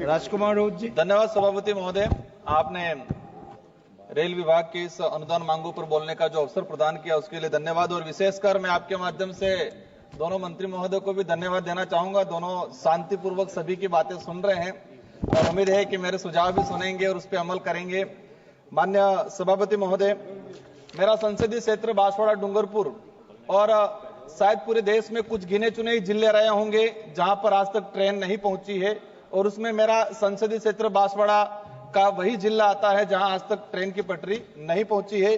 राजकुमार राउत जी। धन्यवाद सभापति महोदय, आपने रेल विभाग की इस अनुदान मांगों पर बोलने का जो अवसर प्रदान किया उसके लिए धन्यवाद। और विशेषकर मैं आपके माध्यम से दोनों मंत्री महोदय को भी धन्यवाद देना चाहूंगा। दोनों शांतिपूर्वक सभी की बातें सुन रहे हैं और उम्मीद है कि मेरे सुझाव भी सुनेंगे और उस पर अमल करेंगे। माननीय सभापति महोदय, मेरा संसदीय क्षेत्र बांसवाड़ा डूंगरपुर और शायद पूरे देश में कुछ गिने चुने ही जिले रहे होंगे जहां पर आज तक ट्रेन नहीं पहुंची है, और उसमें मेरा संसदीय क्षेत्र बांसवाड़ा का वही जिला आता है जहां आज तक ट्रेन की पटरी नहीं पहुंची है।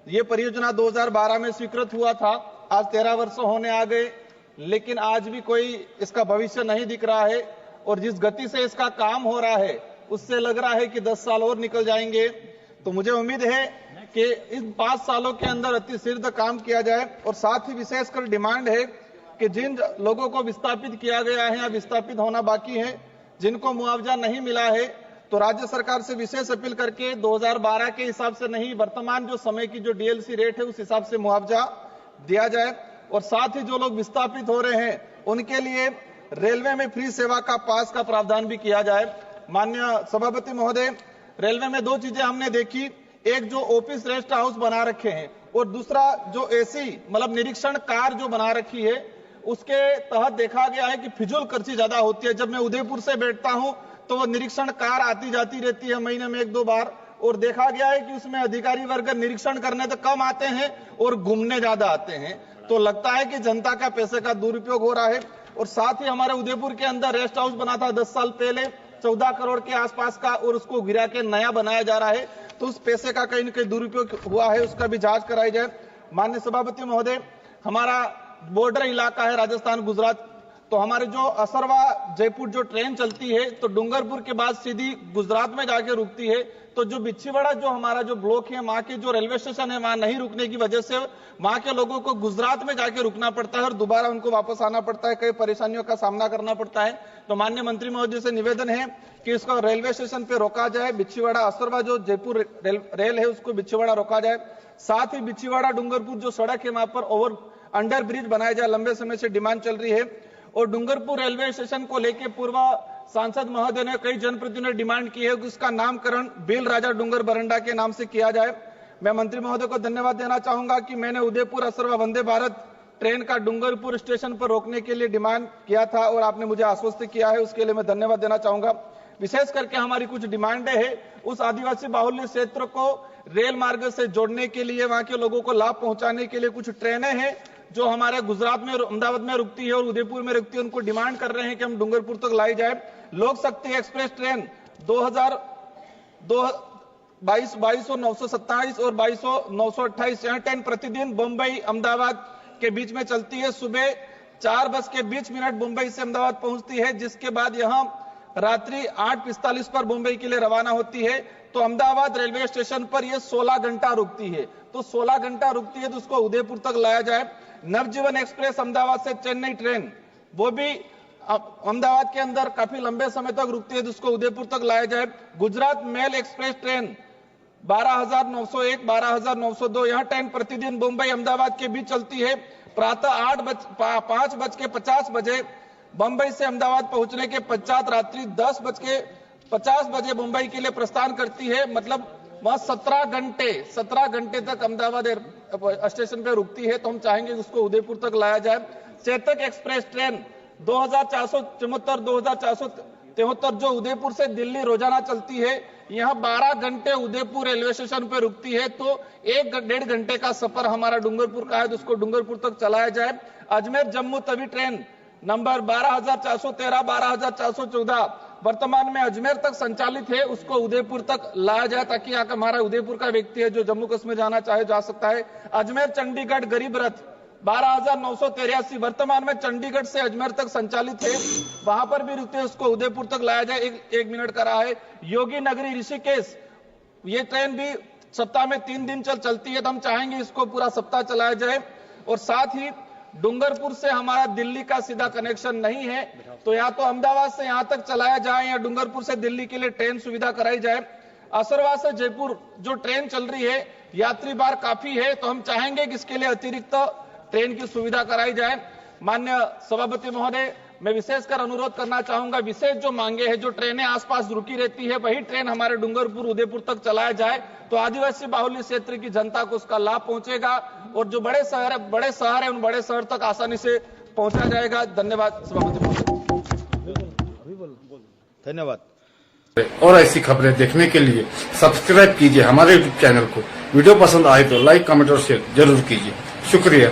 ये परियोजना 2012 में स्वीकृत हुआ था, आज 13 वर्ष होने आ गए, लेकिन आज भी कोई इसका भविष्य नहीं दिख रहा है। और जिस गति से इसका काम हो रहा है उससे लग रहा है कि 10 साल और निकल जाएंगे। तो मुझे उम्मीद है कि इन 5 सालों के अंदर अतिशीघ्र काम किया जाए। और साथ ही विशेषकर डिमांड है कि जिन लोगों को विस्थापित किया गया है या विस्थापित होना बाकी है, जिनको मुआवजा नहीं मिला है, तो राज्य सरकार से विशेष अपील करके 2012 के हिसाब से नहीं, वर्तमान जो समय की जो डीएलसी रेट है उस हिसाब से मुआवजा दिया जाए। और साथ ही जो लोग विस्थापित हो रहे हैं उनके लिए रेलवे में फ्री सेवा का पास का प्रावधान भी किया जाए। माननीय सभापति महोदय, रेलवे में 2 चीजें हमने देखी, एक जो ऑफिस रेस्ट हाउस बना रखे हैं और दूसरा जो एसी मतलब निरीक्षण कार जो बना रखी है, उसके तहत देखा गया है कि फिजूल खर्ची ज्यादा होती है। जब मैं उदयपुर से बैठता हूं तो वो निरीक्षण कार आती जाती रहती है महीने में 1-2 बार, और देखा गया है कि उसमें अधिकारी वर्ग निरीक्षण करने तो कम आते हैं और घूमने ज्यादा आते हैं। तो लगता है कि जनता का पैसे का दुरुपयोग हो रहा है। और साथ ही हमारे उदयपुर के अंदर रेस्ट हाउस बना था 10 साल पहले 14 करोड़ के आसपास का, और उसको गिरा के नया बनाया जा रहा है। तो उस पैसे का कहीं न कहीं दुरुपयोग हुआ है, उसका भी जांच कराई जाए। माननीय सभापति महोदय, हमारा बॉर्डर इलाका है राजस्थान गुजरात, तो हमारे जो असरवा जयपुर जो ट्रेन चलती है तो डूंगरपुर के बाद सीधी गुजरात में जाके रुकती है। तो जो बिच्छीवाड़ा जो हमारा जो ब्लॉक है, वहां के जो रेलवे स्टेशन है, वहां नहीं रुकने की वजह से वहां के लोगों को गुजरात में जाके रुकना पड़ता है और दोबारा उनको वापस आना पड़ता है, कई परेशानियों का सामना करना पड़ता है। तो माननीय मंत्री महोदय से निवेदन है कि इसको रेलवे स्टेशन पे रोका जाए, बिच्छीवाड़ा असरवा जो जयपुर रेल है उसको बिच्छीवाड़ा रोका जाए। साथ ही बिच्छीवाड़ा डूंगरपुर जो सड़क है वहां पर ओवर अंडर ब्रिज बनाया जाए, लंबे समय से डिमांड चल रही है। और डूंगरपुर रेलवे स्टेशन को लेकर पूर्व सांसद महोदय ने, कई जनप्रतिनिधियों ने डिमांड की है कि उसका नामकरण बेल राजा डूंगर बरंडा के नाम से किया जाए। मैं मंत्री महोदय को धन्यवाद देना चाहूंगा कि मैंने उदयपुर असरवा वंदे भारत ट्रेन का डूंगरपुर स्टेशन पर रोकने के लिए डिमांड किया था और आपने मुझे आश्वस्त किया है, उसके लिए मैं धन्यवाद देना चाहूंगा। विशेष करके हमारी कुछ डिमांडें हैं, उस आदिवासी बाहुल्य क्षेत्र को रेल मार्ग से जोड़ने के लिए, वहां के लोगों को लाभ पहुंचाने के लिए कुछ ट्रेनें हैं जो हमारे गुजरात में अहमदाबाद में रुकती है और उदयपुर में रुकती है, उनको डिमांड कर रहे हैं कि हम डूंगरपुर तक लाई जाए। लोक शक्ति एक्सप्रेस ट्रेन 22,927 और 22,928 यह ट्रेन प्रतिदिन मुंबई अहमदाबाद के बीच में चलती है। सुबह 4:20 मुंबई से अहमदाबाद पहुंचती है, जिसके बाद यहां रात्रि 8:45 पर मुंबई के लिए रवाना होती है। तो अहमदाबाद रेलवे स्टेशन पर यह 16 घंटा रुकती है, तो 16 घंटा रुकती है तो उसको उदयपुर तक लाया जाए। नवजीवन एक्सप्रेस अहमदाबाद से चेन्नई ट्रेन, वो भी अहमदाबाद के अंदर काफी लंबे समय तक रुकती है, जिसको उदयपुर तक लाया जाए। गुजरात मेल एक्सप्रेस ट्रेन 12,901, 12,902 यह ट्रेन प्रतिदिन मुंबई अहमदाबाद के बीच चलती है। प्रातः 5:50 बजे मुंबई से अहमदाबाद पहुंचने के पश्चात रात्रि 10:50 बजे मुंबई के लिए प्रस्थान करती है। मतलब वह 17 घंटे तक अहमदाबाद स्टेशन पे रुकती है, तो हम चाहेंगे उसको उदयपुर तक लाया जाए। चेतक एक्सप्रेस ट्रेन 2474, 2473 जो उदयपुर से दिल्ली रोजाना चलती है, यहां 12 घंटे उदयपुर रेलवे स्टेशन पे रुकती है, तो 1-1.5 घंटे का सफर हमारा डूंगरपुर का है, तो उसको डूंगरपुर तक चलाया जाए। अजमेर जम्मू तवी ट्रेन नंबर 12,413, 12,414 वर्तमान में अजमेर तक संचालित है, उसको उदयपुर तक लाया जाए ताकि हमारा उदयपुर का व्यक्ति है जो जम्मू कश्मीर जाना चाहे जा सकता है। अजमेर चंडीगढ़ गरीब रथ 12,983 वर्तमान में चंडीगढ़ से अजमेर तक संचालित है, वहां पर भी रुकते, उसको उदयपुर तक लाया जाए। एक मिनट का रहा है। योगी नगरी ऋषिकेश, ये ट्रेन भी सप्ताह में 3 दिन चलती है, तो हम चाहेंगे इसको पूरा सप्ताह चलाया जाए। और साथ ही डूंगरपुर से हमारा दिल्ली का सीधा कनेक्शन नहीं है, तो या तो अहमदाबाद से यहां तक चलाया जाए या डूंगरपुर से दिल्ली के लिए ट्रेन सुविधा कराई जाए। असरवा से जयपुर जो ट्रेन चल रही है, यात्री भार काफी है, तो हम चाहेंगे कि इसके लिए अतिरिक्त ट्रेन की सुविधा कराई जाए। माननीय सभापति महोदय, मैं विशेषकर अनुरोध करना चाहूंगा, विशेष जो मांगे हैं, जो ट्रेनें आसपास रुकी रहती है वही ट्रेन हमारे डूंगरपुर उदयपुर तक चलाया जाए तो आदिवासी बाहुल्य क्षेत्र की जनता को उसका लाभ पहुंचेगा और जो बड़े शहर है उन बड़े शहर तक आसानी से पहुंचा जाएगा। धन्यवाद सभापति महोदय। धन्यवाद। और ऐसी खबरें देखने के लिए सब्सक्राइब कीजिए हमारे यूट्यूब चैनल को। वीडियो पसंद आए तो लाइक, कमेंट और शेयर जरूर कीजिए। शुक्रिया।